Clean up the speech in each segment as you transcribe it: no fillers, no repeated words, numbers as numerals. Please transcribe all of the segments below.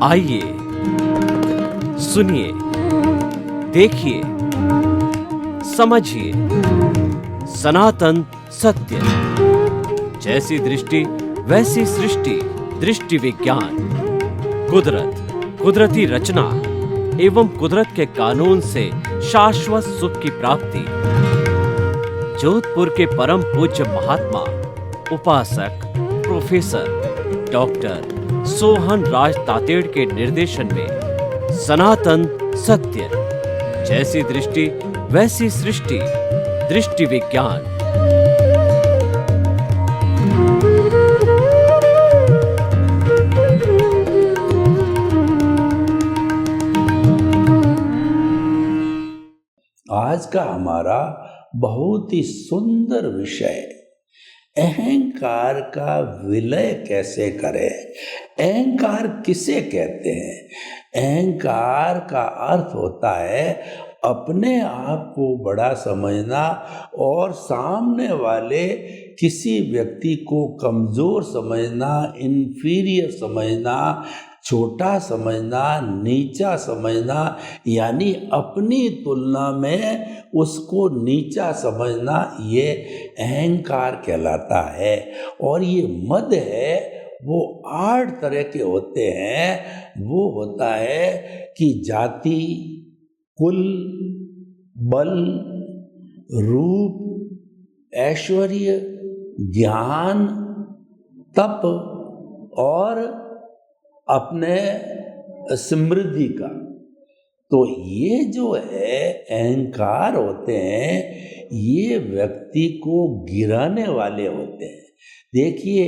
आइए, सुनिए, देखिए, समझिए सनातन सत्य। जैसी दृष्टि वैसी सृष्टि, दृष्टि विज्ञान। कुदरत, कुदरती रचना एवं कुदरत के कानून से शाश्वत सुख की प्राप्ति। जोधपुर के परम पूज्य महात्मा उपासक प्रोफेसर डॉक्टर सोहन राज तातेड़ के निर्देशन में सनातन सत्य। जैसी दृष्टि वैसी सृष्टि, दृष्टि विज्ञान। आज का हमारा बहुत ही सुंदर विषय, अहंकार का विलय कैसे करें। अहंकार किसे कहते हैं? अहंकार का अर्थ होता है अपने आप को बड़ा समझना और सामने वाले किसी व्यक्ति को कमज़ोर समझना, इन्फीरियर समझना, छोटा समझना, नीचा समझना, यानी अपनी तुलना में उसको नीचा समझना, ये अहंकार कहलाता है। और ये मद है, वो 8 तरह के होते हैं। वो होता है कि जाति, कुल, बल, रूप, ऐश्वर्य, ज्ञान, तप और अपने समृद्धि का। तो ये जो है अहंकार होते हैं, ये व्यक्ति को गिराने वाले होते हैं। देखिए,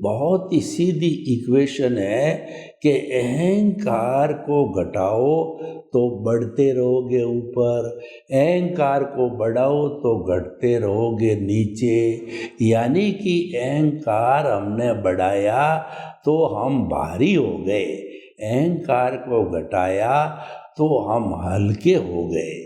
बहुत ही सीधी इक्वेशन है कि अहंकार को घटाओ तो बढ़ते रहोगे ऊपर, अहंकार को बढ़ाओ तो घटते रहोगे नीचे। यानी कि अहंकार हमने बढ़ाया तो हम भारी हो गए, अहंकार को घटाया तो हम हल्के हो गए।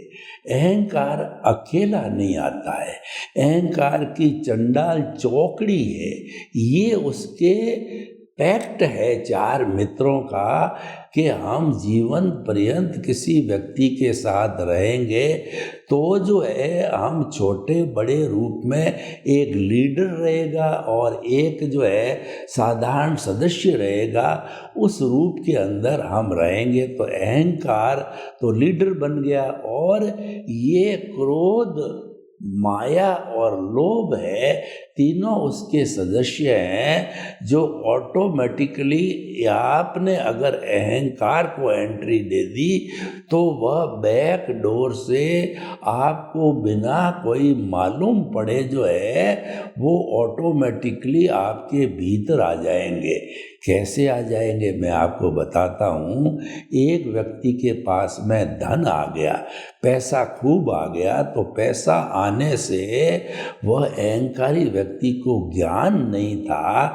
अहंकार अकेला नहीं आता है, अहंकार की चंडाल चौकड़ी है। ये उसके पैक्ट है 4 मित्रों का कि हम जीवन पर्यंत किसी व्यक्ति के साथ रहेंगे तो जो है हम छोटे बड़े रूप में एक लीडर रहेगा और एक जो है साधारण सदस्य रहेगा, उस रूप के अंदर हम रहेंगे। तो अहंकार तो लीडर बन गया। और ये क्रोध, माया और लोभ है, तीनों उसके सदस्य हैं जो ऑटोमेटिकली आपने अगर अहंकार को एंट्री दे दी तो वह बैक डोर से आपको बिना कोई मालूम पड़े जो है वो ऑटोमेटिकली आपके भीतर आ जाएंगे। कैसे आ जाएंगे मैं आपको बताता हूँ। एक व्यक्ति के पास में धन आ गया, पैसा खूब आ गया, तो पैसा आने से वह अहंकारी व्यक्ति को ज्ञान नहीं था,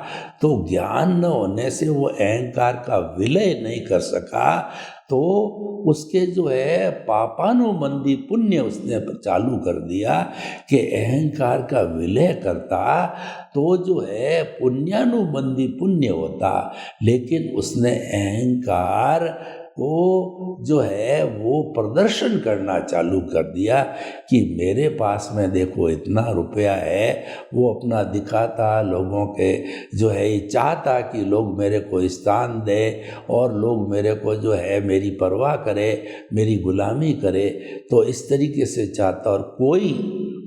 तो ज्ञान न होने से वो अहंकार का विलय नहीं कर सका। तो उसके जो है पापानुबंधी पुण्य उसने चालू कर दिया कि अहंकार का विलय करता तो जो है पुण्यानुबंधी पुण्य होता। लेकिन उसने अहंकार को जो है वो प्रदर्शन करना चालू कर दिया कि मेरे पास में देखो इतना रुपया है। वो अपना दिखाता, लोगों के जो है ये चाहता कि लोग मेरे को स्थान दे और लोग मेरे को जो है मेरी परवाह करे, मेरी गुलामी करे। तो इस तरीके से चाहता। और कोई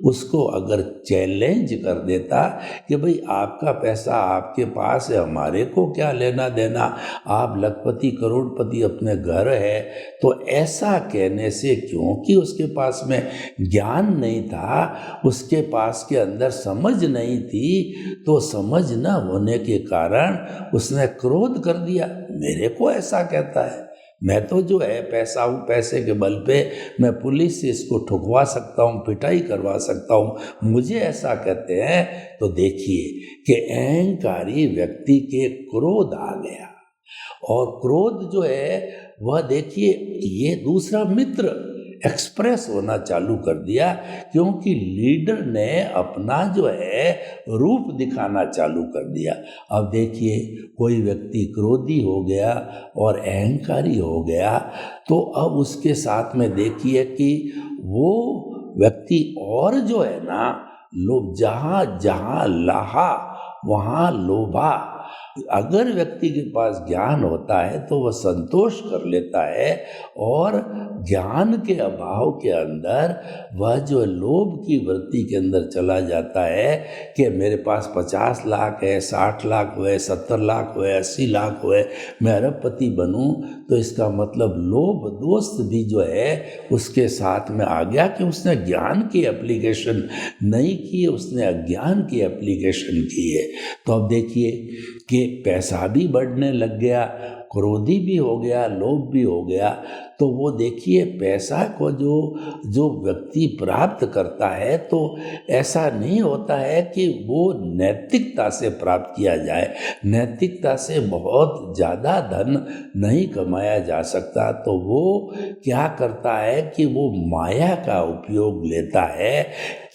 उसको अगर चैलेंज कर देता कि भाई आपका पैसा आपके पास है, हमारे को क्या लेना देना, आप लखपति करोड़पति, अपने घर है। तो ऐसा कहने से, क्योंकि उसके पास में ज्ञान नहीं था, उसके पास के अंदर समझ नहीं थी, तो समझ न होने के कारण उसने क्रोध कर दिया। मेरे को ऐसा कहता है, मैं तो जो है पैसा हूँ, पैसे के बल पे मैं पुलिस से इसको ठुकवा सकता हूँ, पिटाई करवा सकता हूँ, मुझे ऐसा कहते हैं। तो देखिए कि अहंकारी व्यक्ति के क्रोध आ गया। और क्रोध जो है वह देखिए, ये दूसरा मित्र एक्सप्रेस होना चालू कर दिया, क्योंकि लीडर ने अपना जो है रूप दिखाना चालू कर दिया। अब देखिए, कोई व्यक्ति क्रोधी हो गया और अहंकारी हो गया, तो अब उसके साथ में देखिए कि वो व्यक्ति और जो है ना, लोभ, जहाँ जहाँ लाहा वहाँ लोभा। अगर व्यक्ति के पास ज्ञान होता है तो वह संतोष कर लेता है, और ज्ञान के अभाव के अंदर वह जो लोभ की वृत्ति के अंदर चला जाता है कि मेरे पास 50 लाख है, 60 लाख हुए, 70 लाख हुए, 80 लाख हुए, मैं अरबपति बनूं, तो इसका मतलब लोभ दोस्त भी जो है उसके साथ में आ गया कि उसने ज्ञान की एप्लीकेशन नहीं की, उसने अज्ञान की एप्लीकेशन की है। तो अब देखिए कि पैसा भी बढ़ने लग गया, क्रोधी भी हो गया, लोभ भी हो गया। तो वो देखिए, पैसा को जो व्यक्ति प्राप्त करता है, तो ऐसा नहीं होता है कि वो नैतिकता से प्राप्त किया जाए। नैतिकता से बहुत ज़्यादा धन नहीं कमाया जा सकता। तो वो क्या करता है कि वो माया का उपयोग लेता है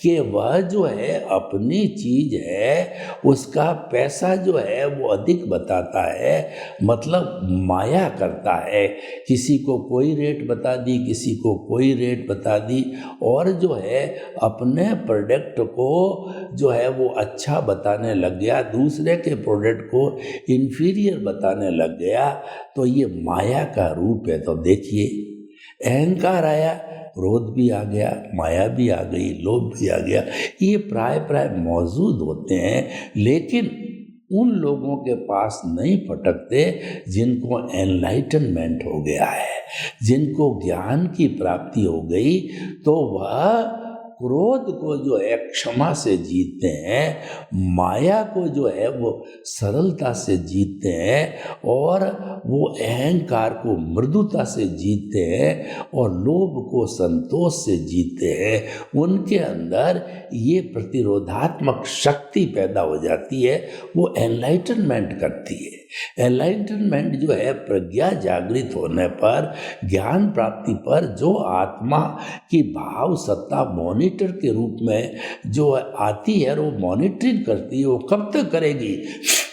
कि वह जो है अपनी चीज है, उसका पैसा जो है वो अधिक बताता है, मतलब माया करता है। किसी को कोई रेट बता दी, किसी को कोई रेट बता दी, और जो है अपने प्रोडक्ट को जो है वो अच्छा बताने लग गया, दूसरे के प्रोडक्ट को इन्फीरियर बताने लग गया। तो ये माया का रूप है। तो देखिए, अहंकार आया, क्रोध भी आ गया, माया भी आ गई, लोभ भी आ गया। ये प्राय मौजूद होते हैं, लेकिन उन लोगों के पास नहीं फटकते जिनको एनलाइटनमेंट हो गया है, जिनको ज्ञान की प्राप्ति हो गई। तो वह क्रोध को जो है क्षमा से जीतते हैं, माया को जो है वो सरलता से जीतते हैं, और वो अहंकार को मृदुता से जीतते हैं, और लोभ को संतोष से जीतते हैं। उनके अंदर ये प्रतिरोधात्मक शक्ति पैदा हो जाती है, वो एनलाइटनमेंट करती है। एनलाइटनमेंट जो है प्रज्ञा जागृत होने पर, ज्ञान प्राप्ति पर, जो आत्मा की भाव सत्ता मॉनिटर के रूप में जो आती है, वो मॉनिटरिंग करती है। वो कब तक करेगी?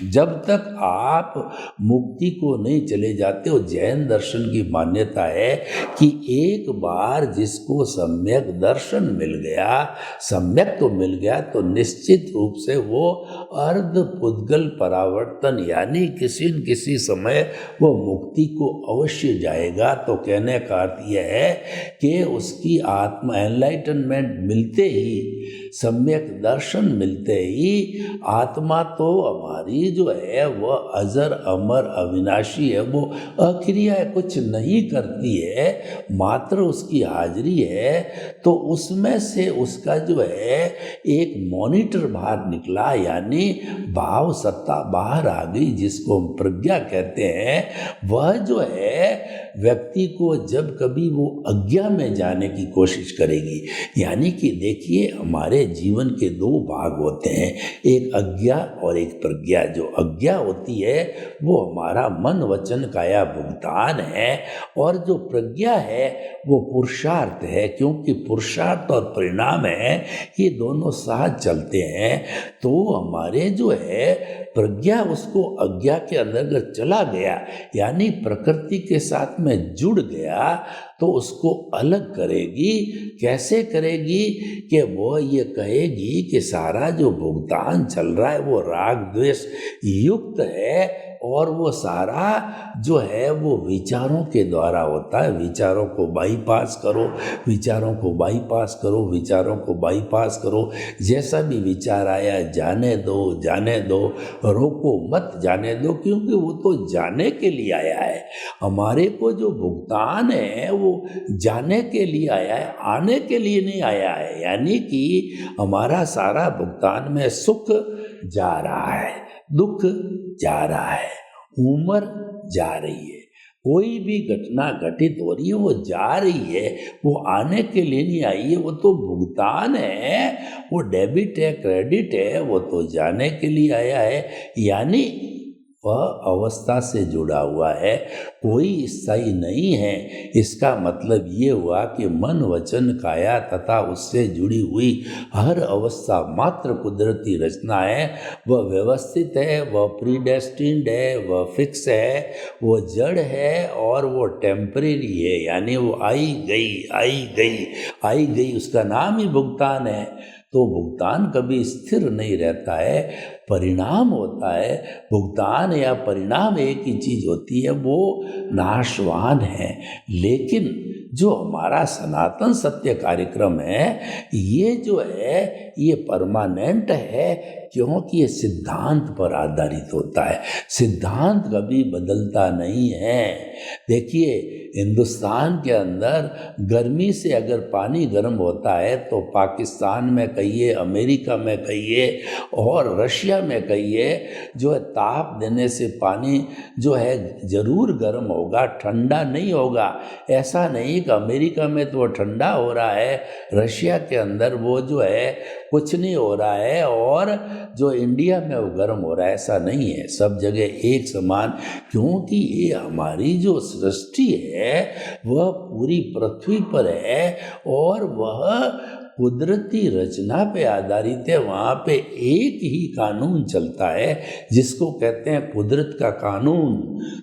जब तक आप मुक्ति को नहीं चले जाते हो। जैन दर्शन की मान्यता है कि एक बार जिसको सम्यक दर्शन मिल गया, सम्यक तो मिल गया, तो निश्चित रूप से वो अर्ध पुद्गल परावर्तन, यानी किसी न किसी समय वो मुक्ति को अवश्य जाएगा। तो कहने का अर्थ यह है कि उसकी आत्मा एनलाइटनमेंट मिलते ही, सम्यक दर्शन मिलते ही, आत्मा तो हमारी जो है वह अजर अमर अविनाशी है, वो अक्रिया है, कुछ नहीं करती है, मात्र उसकी हाजिरी है। तो उसमें से उसका जो है एक मॉनिटर बाहर निकला, यानी भाव सत्ता बाहर आ गई, जिसको हम प्रज्ञा कहते हैं। वह जो है व्यक्ति को जब कभी वो अज्ञा में जाने की कोशिश करेगी, यानी कि देखिए, हमारे जीवन के दो भाग होते हैं, एक अज्ञा और एक प्रज्ञा। जो अज्ञा होती है वो हमारा मन वचन काया भुगतान है, और जो प्रज्ञा है वो पुरुषार्थ है, क्योंकि पुरुषार्थ और परिणाम है, ये दोनों साथ चलते हैं। तो हमारे जो है प्रज्ञा उसको अज्ञा के अंदर अगर चला गया, यानी प्रकृति के साथ में जुड़ गया, तो उसको अलग करेगी। कैसे करेगी? कि वो ये कहेगी कि सारा जो भुगतान चल रहा है वो राग द्वेष युक्त है, और वो सारा जो है वो विचारों के द्वारा होता है। विचारों को बाईपास करो, विचारों को बाईपास करो, विचारों को बाईपास करो। जैसा भी विचार आया जाने दो, जाने दो, रोको मत, जाने दो, क्योंकि वो तो जाने के लिए आया है। हमारे को जो भुगतान है वो जाने के लिए आया है, आने के लिए नहीं आया है। यानी कि हमारा सारा भुगतान में सुख जा रहा है, दुख जा रहा है, उम्र जा रही है, कोई भी घटना घटित हो रही है वो जा रही है, वो आने के लिए नहीं आई है। वो तो भुगतान है, वो डेबिट है, क्रेडिट है, वो तो जाने के लिए आया है। यानी वह अवस्था से जुड़ा हुआ है, कोई स्थायी नहीं है। इसका मतलब ये हुआ कि मन वचन काया तथा उससे जुड़ी हुई हर अवस्था मात्र कुदरती रचना है। वह व्यवस्थित है, वह प्रीडेस्टिन्ड है, वह फिक्स है, वो जड़ है और वो टेम्परेरी है, यानी वो आई गई, उसका नाम ही भुगतान है। तो भुगतान कभी स्थिर नहीं रहता है, परिणाम होता है। भुगतान या परिणाम एक ही चीज होती है, वो नाशवान है। लेकिन जो हमारा सनातन सत्य कार्यक्रम है, ये जो है ये परमानेंट है, क्योंकि ये सिद्धांत पर आधारित होता है। सिद्धांत कभी बदलता नहीं है। देखिए, हिंदुस्तान के अंदर गर्मी से अगर पानी गर्म होता है तो पाकिस्तान में कहिए, अमेरिका में कहिए और रशिया में कहिए, जो है ताप देने से पानी जो है जरूर गर्म होगा, ठंडा नहीं होगा। ऐसा नहीं कि अमेरिका में तो ठंडा हो रहा है, रशिया के अंदर वो जो है कुछ नहीं हो रहा है, और जो इंडिया में वो गर्म हो रहा है, ऐसा नहीं है। सब जगह एक समान, क्योंकि ये हमारी जो सृष्टि है वह पूरी पृथ्वी पर है और वह कुदरती रचना पे आधारित है। वहाँ पे एक ही कानून चलता है जिसको कहते हैं कुदरत का कानून।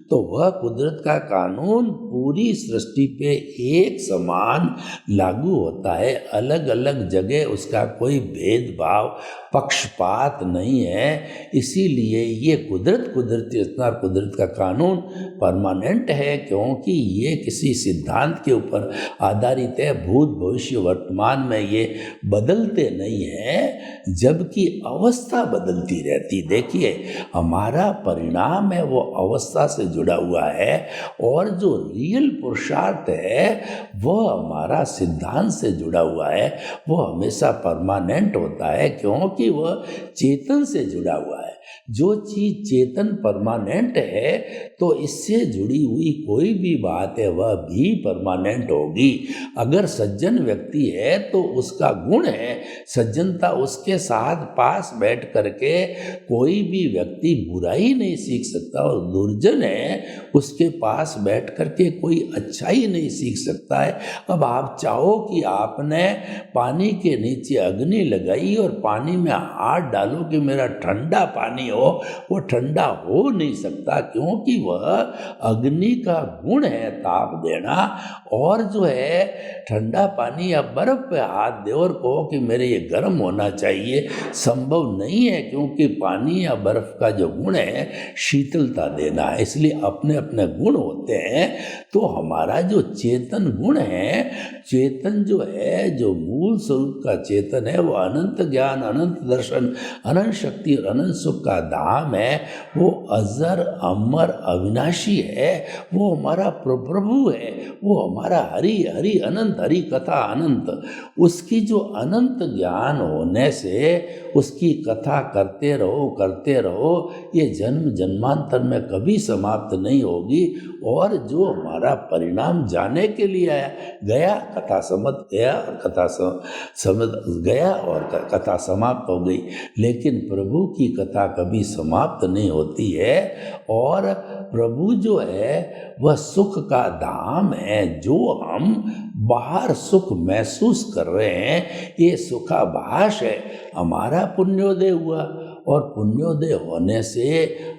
तो वह कुदरत का कानून पूरी सृष्टि पे एक समान लागू होता है। अलग अलग जगह उसका कोई भेदभाव, पक्षपात नहीं है। इसीलिए ये कुदरती रचना, कुदरत का कानून परमानेंट है, क्योंकि ये किसी सिद्धांत के ऊपर आधारित है। भूत भविष्य वर्तमान में ये बदलते नहीं है, जबकि अवस्था बदलती रहती। देखिए, हमारा परिणाम है वो अवस्था से जुड़ा हुआ है, और जो रियल पुरुषार्थ है वह हमारा सिद्धांत से जुड़ा हुआ है। वो हमेशा परमानेंट होता है, क्योंकि वह चेतन से जुड़ा हुआ है। जो चीज चेतन परमानेंट है, तो इससे जुड़ी हुई कोई भी बात है वह भी परमानेंट होगी। अगर सज्जन व्यक्ति है तो उसका गुण है सज्जनता, उसके साथ पास बैठ करके कोई भी व्यक्ति बुराई नहीं सीख सकता, और दुर्जन है उसके पास बैठ करके कोई अच्छाई नहीं सीख सकता है। अब आप चाहो कि आपने पानी के नीचे अग्नि लगाई और पानी में हाथ डालो कि मेरा ठंडा पानी हो, वो ठंडा हो नहीं सकता, क्योंकि वह अग्नि का गुण है ताप देना। और जो है ठंडा पानी या बर्फ पे हाथ दे और कहो कि मेरे ये गर्म होना चाहिए, संभव नहीं है, क्योंकि पानी या बर्फ का जो गुण है शीतलता देना है। इसलिए अपने अपने गुण होते हैं। तो हमारा जो चेतन गुण है, चेतन जो है, जो मूल स्वरूप का चेतन है, वो अनंत ज्ञान, अनंत दर्शन, अनंत शक्ति और अनंत सुख का धाम है। वो अजर अमर अविनाशी है, वो हमारा प्रभु है, वो हमारा हरि हरि अनंत, हरि कथा अनंत। उसकी जो अनंत ज्ञान होने से उसकी कथा करते रहो, ये जन्म जन्मांतर में कभी समाप्त नहीं होगी। और जो हमारा परिणाम जाने के लिए आया गया, कथा समझ गया और कथा समझ गया और कथा समाप्त हो गई। लेकिन प्रभु की कथा कभी समाप्त नहीं होती है। और प्रभु जो है वह सुख का धाम है। जो हम बाहर सुख महसूस कर रहे हैं, ये सुखाभास है। हमारा पुण्योदय हुआ, और पुण्योदय होने से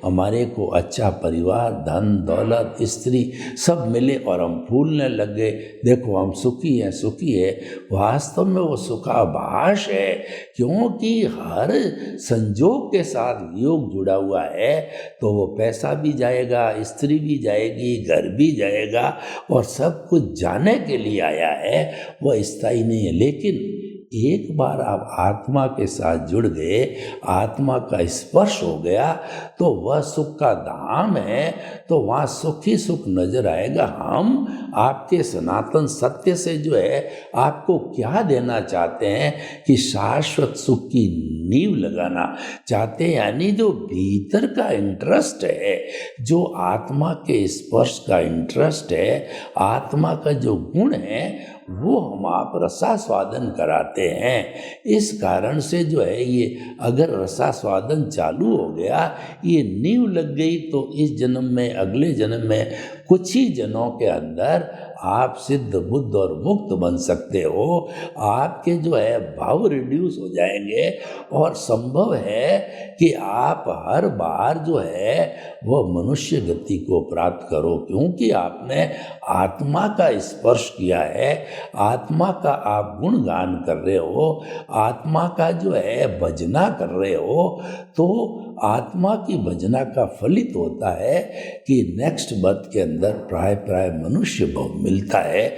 हमारे को अच्छा परिवार, धन दौलत, स्त्री सब मिले और हम फूलने लग गए। देखो हम सुखी है। वास्तव में वो सुखाभास है, क्योंकि हर संजोग के साथ वियोग जुड़ा हुआ है। तो वो पैसा भी जाएगा, स्त्री भी जाएगी, घर भी जाएगा, और सब कुछ जाने के लिए आया है, वह स्थायी नहीं है। लेकिन एक बार आप आत्मा के साथ जुड़ गए, आत्मा का स्पर्श हो गया, तो वह सुख का धाम है। तो वहाँ सुख ही सुख नजर आएगा। हम आपके सनातन सत्य से जो है आपको क्या देना चाहते हैं कि शाश्वत सुख की नींव लगाना चाहते हैं। यानी जो भीतर का इंटरेस्ट है, जो आत्मा के स्पर्श का इंटरेस्ट है, आत्मा का जो गुण है, वो हम आप रसास्वादन कराते हैं। इस कारण से जो है ये अगर रसास्वादन चालू हो गया, ये नींव लग गई, तो इस जन्म में, अगले जन्म में कुछ ही जनों के अंदर आप सिद्ध बुद्ध और मुक्त बन सकते हो। आपके जो है भाव रिड्यूस हो जाएंगे और संभव है कि आप हर बार जो है वह मनुष्य गति को प्राप्त करो, क्योंकि आपने आत्मा का स्पर्श किया है, आत्मा का आप गुणगान कर रहे हो, आत्मा का जो है भजना कर रहे हो। तो आत्मा की भजना का फलित होता है कि नेक्स्ट बर्थ के अंदर प्राय मनुष्य भाव मिलता है,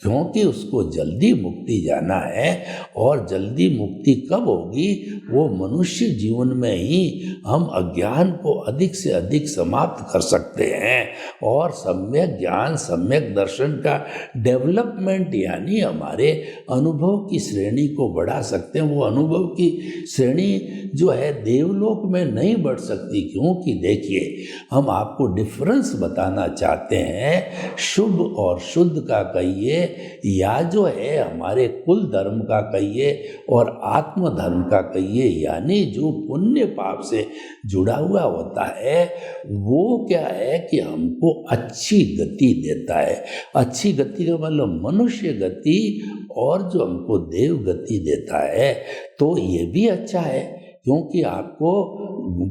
क्योंकि उसको जल्दी मुक्ति जाना है। और जल्दी मुक्ति कब होगी? वो मनुष्य जीवन में ही हम अज्ञान को अधिक से अधिक समाप्त कर सकते हैं और सम्यक ज्ञान, सम्यक दर्शन का डेवलपमेंट, यानी हमारे अनुभव की श्रेणी को बढ़ा सकते हैं। वो अनुभव की श्रेणी जो है देवलोक में नहीं बढ़ सकती, क्योंकि देखिए हम आपको डिफरेंस बताना चाहते हैं। शुभ और शुद्ध का कहिए, या जो है हमारे कुल धर्म का कहिए और आत्म धर्म का कहिए, यानी जो पुण्य पाप से जुड़ा हुआ होता है, वो क्या है कि हमको अच्छी गति देता है। अच्छी गति का मतलब मनुष्य गति, और जो हमको देव गति देता है, तो ये भी अच्छा है, क्योंकि आपको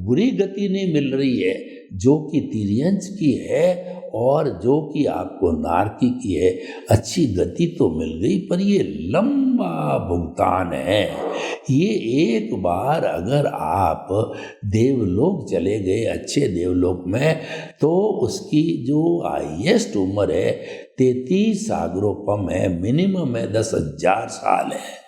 बुरी गति नहीं मिल रही है जो कि तिर्यंच की है, और जो कि आपको नारकी की है। अच्छी गति तो मिल गई, पर ये लंबा भुगतान है। ये एक बार अगर आप देवलोक चले गए, अच्छे देवलोक में, तो उसकी जो हाईएस्ट उम्र है 33 सागरोपम है, मिनिमम है 10,000 साल है।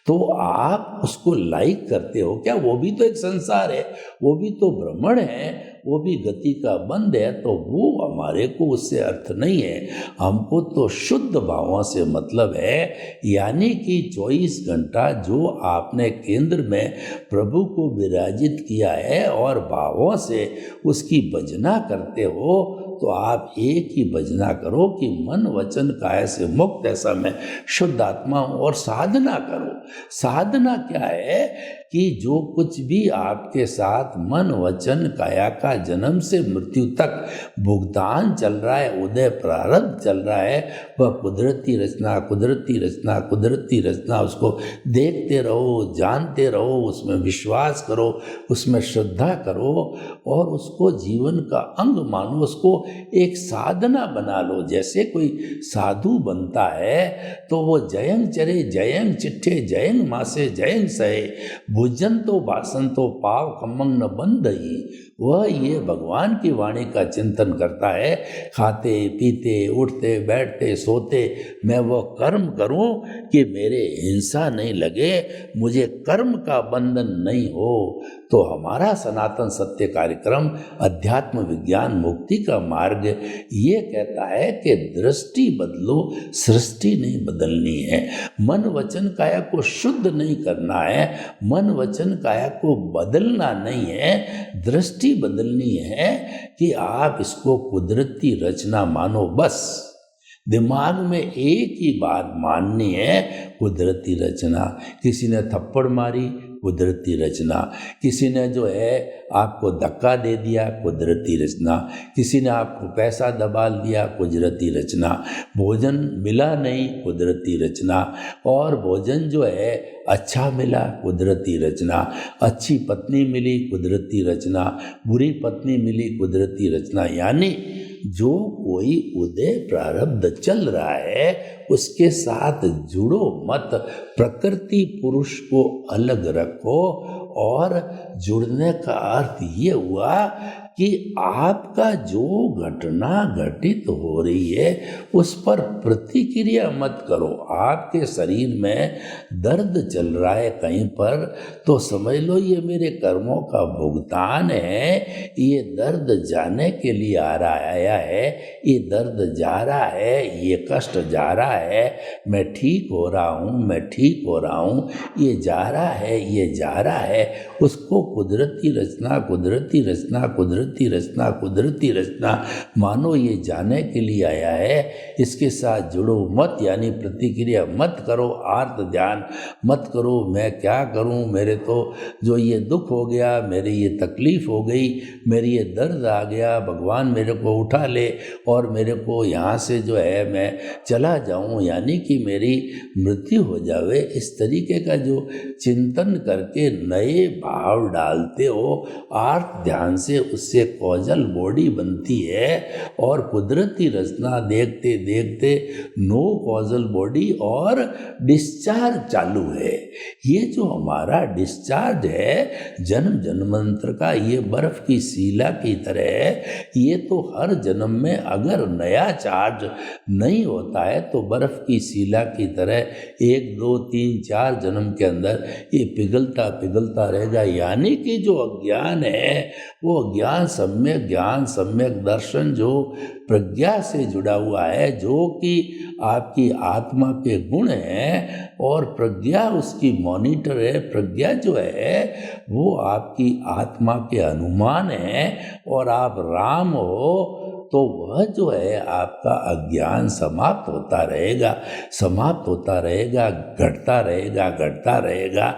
तो आप उसको लाइक करते हो क्या? वो भी तो एक संसार है, वो भी तो भ्रमण है, वो भी गति का बंध है। तो वो हमारे को उससे अर्थ नहीं है, हमको तो शुद्ध भावों से मतलब है। यानी कि 24 घंटा जो आपने केंद्र में प्रभु को विराजित किया है और भावों से उसकी भजना करते हो, तो आप एक ही भजना करो कि मन वचन काया से मुक्त, ऐसा मैं शुद्ध आत्मा हूँ। और साधना करो। साधना क्या है कि जो कुछ भी आपके साथ मन वचन काया का जन्म से मृत्यु तक भुगतान चल रहा है, उदय प्रारब्ध चल रहा है, वह कुदरती रचना, कुदरती रचना, कुदरती रचना, उसको देखते रहो, जानते रहो, उसमें विश्वास करो, उसमें श्रद्धा करो और उसको जीवन का अंग मानो, उसको एक साधना बना लो। जैसे कोई साधु बनता है तो वो जयंग चरे जयंग चिट्ठे जयंग मासे जयंग सहे भोजन तो बासन तो पाव कमंग न बंदई। वह ये भगवान की वाणी का चिंतन करता है, खाते पीते उठते बैठते सोते मैं वो कर्म करूं कि मेरे हिंसा नहीं लगे, मुझे कर्म का बंधन नहीं हो। तो हमारा सनातन सत्य कार्यक्रम अध्यात्म विज्ञान मुक्ति का मार्ग ये कहता है कि दृष्टि बदलो, सृष्टि नहीं बदलनी है। मन वचन काया को शुद्ध नहीं करना है, मन वचन काया को बदलना नहीं है, दृष्टि बदलनी है कि आप इसको कुदरती रचना मानो। बस दिमाग में एक ही बात माननी है, कुदरती रचना। किसी ने थप्पड़ मारी, कुदरती रचना। किसी ने जो है आपको धक्का दे दिया, कुदरती रचना। किसी ने आपको पैसा दबा दिया, कुदरती रचना। भोजन मिला नहीं, कुदरती रचना। और भोजन जो है अच्छा मिला, कुदरती रचना। अच्छी पत्नी मिली, कुदरती रचना। बुरी पत्नी मिली, कुदरती रचना। यानी जो कोई उदय प्रारब्ध चल रहा है उसके साथ जुड़ो मत, प्रकृति पुरुष को अलग रखो। और जुड़ने का अर्थ ये हुआ कि आपका जो घटना घटित हो रही है उस पर प्रतिक्रिया मत करो। आपके शरीर में दर्द चल रहा है कहीं पर, तो समझ लो ये मेरे कर्मों का भुगतान है। ये दर्द जाने के लिए आया है, ये दर्द जा रहा है, ये कष्ट जा रहा है मैं ठीक हो रहा हूँ, मैं ठीक हो रहा हूँ, ये जा रहा है, ये जा रहा है, उसको कुदरती रचना, कुदरती रचना, कुदरती रचना, कुदरती रचना मानो ये जाने के लिए आया है। इसके साथ जुड़ो मत, यानी प्रतिक्रिया मत करो, आर्त ध्यान मत करो। मैं क्या करूं, मेरे तो जो ये दुख हो गया, मेरी ये तकलीफ हो गई, मेरी ये दर्द आ गया, भगवान मेरे को उठा ले और मेरे को यहाँ से जो है मैं चला जाऊं, यानी कि मेरी मृत्यु हो जावे। इस तरीके का जो चिंतन करके नए भाव डालते हो आर्त ध्यान से, उससे कॉजल बॉडी बनती है और कुदरती रचना देखते देखते नो कॉजल बॉडी और डिस्चार्ज चालू है। ये जो हमारा डिस्चार्ज है जन्म जन्मांतर का, ये बर्फ की सीला की तरह है। ये तो हर जन्म में अगर नया चार्ज नहीं होता है तो बर्फ की सीला की तरह 1 2 3 4 जन्म के अंदर ये पिघलता पिघलता रहेगा। यानी कि जो अज्ञान है वो अज्ञान सम्यक ज्ञान, सम्यक दर्शन जो प्रज्ञा से जुड़ा हुआ है, जो कि आपकी आत्मा के गुण हैं और प्रज्ञा उसकी मॉनिटर है। प्रज्ञा जो है वो आपकी आत्मा के अनुमान है और आप राम हो तो वह जो है आपका अज्ञान समाप्त होता रहेगा, समाप्त होता रहेगा, घटता रहेगा, घटता रहेगा।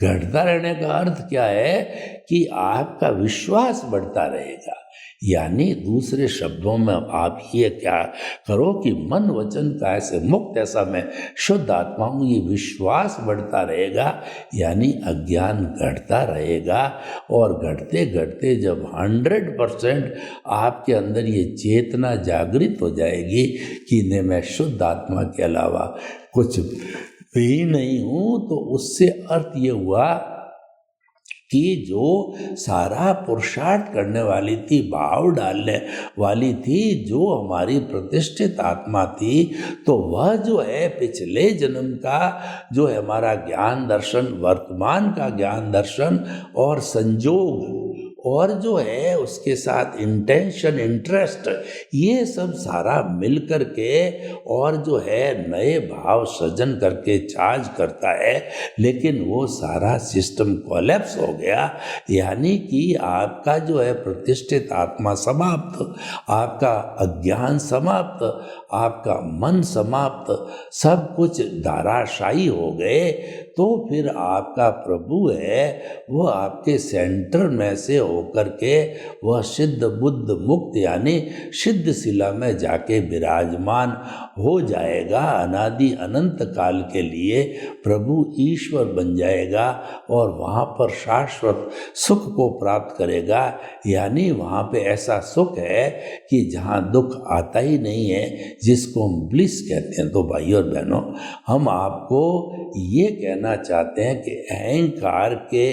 घटता रहने का अर्थ क्या है कि आपका विश्वास बढ़ता रहेगा। यानी दूसरे शब्दों में आप ये क्या करो कि मन वचन काया से मुक्त ऐसा मैं शुद्ध आत्मा हूँ, ये विश्वास बढ़ता रहेगा, यानी अज्ञान घटता रहेगा। और घटते घटते जब 100% आपके अंदर ये चेतना जागृत हो जाएगी कि नहीं मैं शुद्ध आत्मा के अलावा कुछ भी नहीं हूँ, तो उससे अर्थ ये हुआ कि जो सारा पुरुषार्थ करने वाली थी, भाव डालने वाली थी, जो हमारी प्रतिष्ठित आत्मा थी, तो वह जो है पिछले जन्म का जो है हमारा ज्ञान दर्शन, वर्तमान का ज्ञान दर्शन और संजोग और जो है उसके साथ इंटेंशन, इंटरेस्ट, ये सब सारा मिल कर के और जो है नए भाव सृजन करके चार्ज करता है। लेकिन वो सारा सिस्टम कोलैप्स हो गया, यानी कि आपका जो है प्रतिष्ठित आत्मा समाप्त, आपका अज्ञान समाप्त, आपका मन समाप्त, सब कुछ धाराशायी हो गए। तो फिर आपका प्रभु है वो आपके सेंटर में से होकर के वह सिद्ध बुद्ध मुक्त यानी सिद्ध शिला में जाके विराजमान हो जाएगा। अनादि अनंत काल के लिए प्रभु ईश्वर बन जाएगा और वहाँ पर शाश्वत सुख को प्राप्त करेगा। यानी वहाँ पे ऐसा सुख है कि जहाँ दुख आता ही नहीं है, जिसको हम ब्लिस कहते हैं। तो भाई और बहनों, हम आपको ये कहना चाहते हैं कि अहंकार के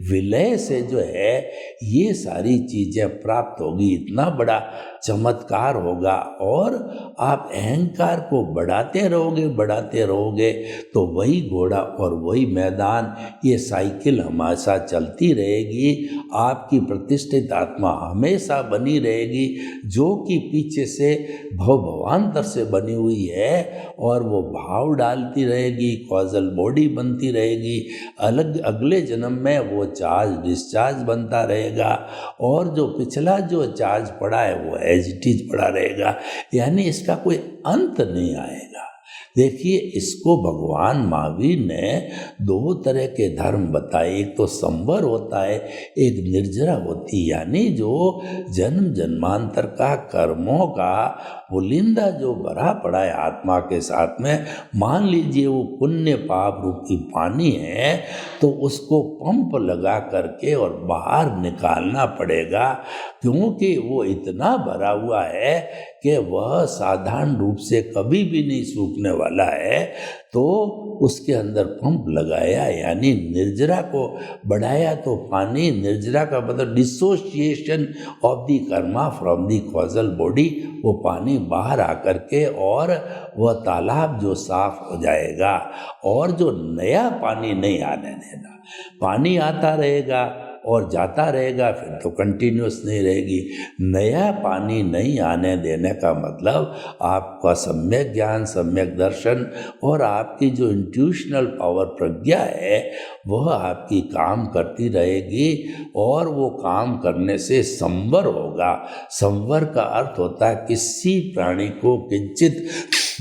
विलय से जो है ये सारी चीज़ें प्राप्त होगी, इतना बड़ा चमत्कार होगा। और आप अहंकार को बढ़ाते रहोगे तो वही घोड़ा और वही मैदान, ये साइकिल हमेशा चलती रहेगी। आपकी प्रतिष्ठित आत्मा हमेशा बनी रहेगी, जो कि पीछे से भवांतर से बनी हुई है और वो भाव डालती रहेगी, कॉजल बॉडी बनती रहेगी। अलग अगले जन्म में वो चार्ज डिस्चार्ज बनता रहेगा और जो पिछला जो चार्ज पड़ा है वो एज इट इज पड़ा रहेगा। यानी इसका कोई अंत नहीं आएगा। देखिए, इसको भगवान महावीर ने 2 तरह के धर्म बताए। एक तो संवर होता है, एक निर्जरा होती है। यानी जो जन्म जन्मांतर का कर्मों का पुलिंदा जो भरा पड़ा है आत्मा के साथ में, मान लीजिए वो पुण्य पाप रूपी पानी है, तो उसको पंप लगा करके और बाहर निकालना पड़ेगा, क्योंकि वो इतना भरा हुआ है कि वह साधारण रूप से कभी भी नहीं सूखने वाला है। तो उसके अंदर पंप लगाया, यानी निर्जरा को बढ़ाया। तो पानी, निर्जरा का मतलब dissociation of the Karma from the causal body, वो पानी बाहर आकर के और वह तालाब जो साफ हो जाएगा। और जो नया पानी नहीं आने देना, पानी आता रहेगा और जाता रहेगा फिर तो कंटिन्यूस नहीं रहेगी। नया पानी नहीं आने देने का मतलब आपका सम्यक ज्ञान, सम्यक दर्शन और आपकी जो इंट्यूशनल पावर प्रज्ञा है वह आपकी काम करती रहेगी और वो काम करने से संवर होगा। संवर का अर्थ होता है किसी प्राणी को किंचित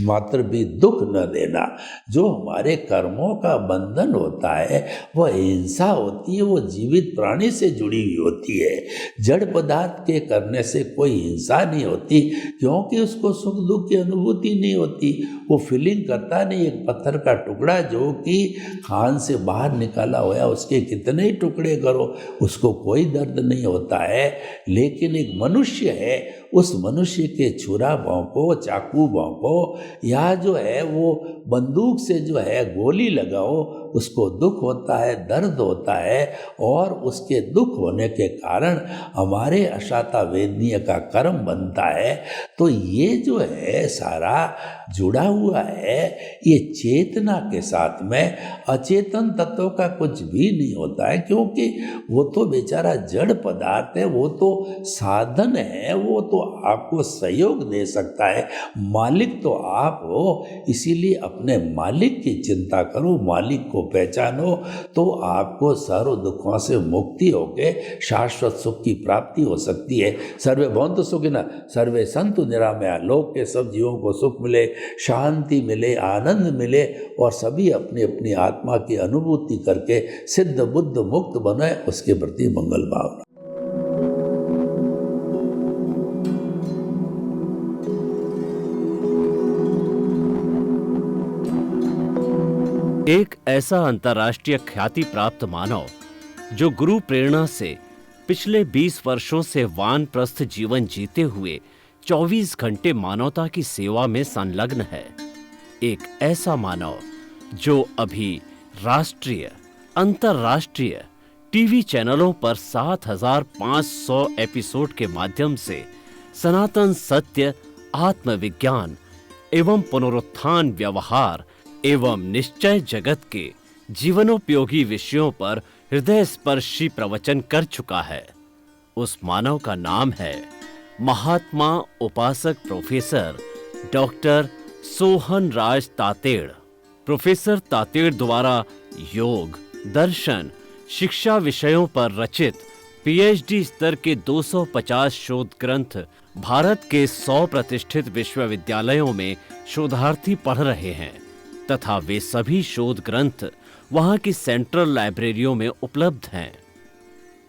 मात्र भी दुख न देना। जो हमारे कर्मों का बंधन होता है वह हिंसा होती है, वो जीवित प्राणी से जुड़ी हुई होती है। जड़ पदार्थ के करने से कोई हिंसा नहीं होती, क्योंकि उसको सुख दुख की अनुभूति नहीं होती, वो फीलिंग करता नहीं। एक पत्थर का टुकड़ा जो कि खान से बाहर निकाला हुआ, उसके कितने ही टुकड़े करो उसको कोई दर्द नहीं होता है। लेकिन एक मनुष्य है, उस मनुष्य के छुरा भौंको, चाकू भौंको या जो है वो बंदूक से जो है गोली लगाओ, उसको दुख होता है, दर्द होता है। और उसके दुख होने के कारण हमारे अशाता वेदनीय का कर्म बनता है। तो ये जो है सारा जुड़ा हुआ है, ये चेतना के साथ में अचेतन तत्वों का कुछ भी नहीं होता है, क्योंकि वो तो बेचारा जड़ पदार्थ है, वो तो साधन है, वो तो आपको सहयोग दे सकता है। मालिक तो आप हो, इसीलिए अपने मालिक की चिंता करो, मालिक को पहचानो, तो आपको सर्व दुखों से मुक्ति होके शाश्वत सुख की प्राप्ति हो सकती है। सर्वे भवन्तु सुखिनः, सर्वे सन्तु निरामया। लोक के सब जीवों को सुख मिले, शांति मिले, आनंद मिले और सभी अपनी अपनी आत्मा की अनुभूति करके सिद्ध बुद्ध मुक्त बने, उसके प्रति मंगल भावना। एक ऐसा अंतर्राष्ट्रीय ख्याति प्राप्त मानव जो गुरु प्रेरणा से पिछले 20 वर्षों से वानप्रस्थ जीवन जीते हुए 24 घंटे मानवता की सेवा में संलग्न है। एक ऐसा मानव जो अभी राष्ट्रीय, अंतर्राष्ट्रीय टीवी चैनलों पर 7,500 एपिसोड के माध्यम से सनातन सत्य, आत्मविज्ञान एवं पुनरुत्थान, व्यवहार एवं निश्चय जगत के जीवनोपयोगी विषयों पर हृदय स्पर्शी प्रवचन कर चुका है। उस मानव का नाम है महात्मा उपासक प्रोफेसर डॉक्टर सोहन राज तातेड़। प्रोफेसर तातेड़ द्वारा योग, दर्शन, शिक्षा विषयों पर रचित पीएचडी स्तर के 250 शोध ग्रंथ भारत के 100 प्रतिष्ठित विश्वविद्यालयों में शोधार्थी पढ़ रहे हैं तथा वे सभी शोध ग्रंथ वहां की सेंट्रल लाइब्रेरियों में उपलब्ध हैं।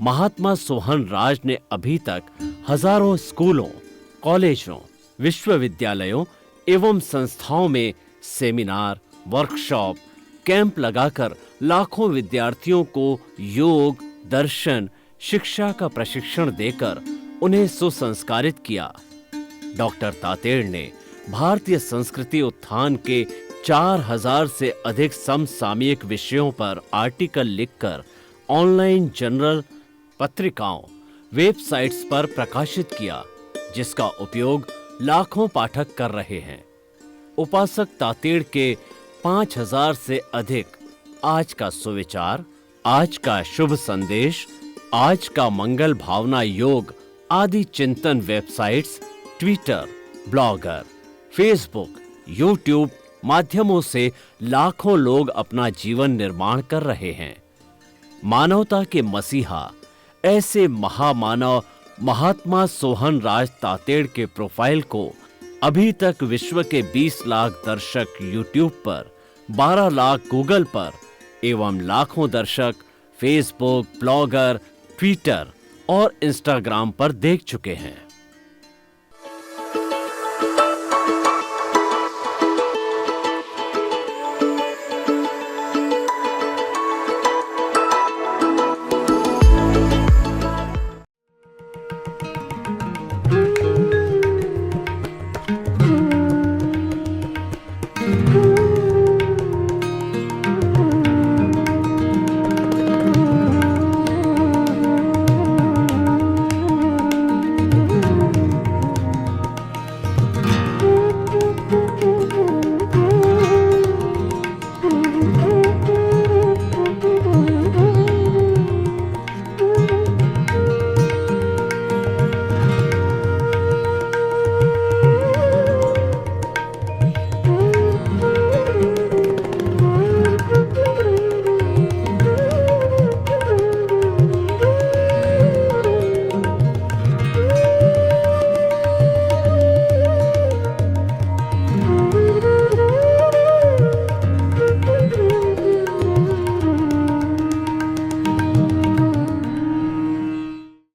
महात्मा सोहन राज ने अभी तक हजारों स्कूलों, कॉलेजों, विश्वविद्यालयों एवं संस्थाओं में सेमिनार, वर्कशॉप, कैंप लगाकर लाखों विद्यार्थियों को योग, दर्शन, शिक्षा का प्रशिक्षण देकर उन्हें सुसंस्कारित किया। डॉक्टर तातेड़ ने भारतीय संस्कृति उत्थान के 4000 से अधिक समसामयिक विषयों पर आर्टिकल लिखकर ऑनलाइन जर्नल, पत्रिकाओं, वेबसाइट्स पर प्रकाशित किया, जिसका उपयोग लाखों पाठक कर रहे हैं। उपासक तातेड़ के 5000 से अधिक आज का सुविचार, आज का शुभ संदेश, आज का मंगल भावना योग आदि चिंतन websites, Twitter, blogger, Facebook, YouTube माध्यमों से लाखों लोग अपना जीवन निर्माण कर रहे हैं। मानवता के मसीहा ऐसे महामानव महात्मा सोहन राज तातेड़ के प्रोफाइल को अभी तक विश्व के 20 लाख दर्शक यूट्यूब पर, 12 लाख गूगल पर एवं लाखों दर्शक फेसबुक, ब्लॉगर, ट्विटर और इंस्टाग्राम पर देख चुके हैं।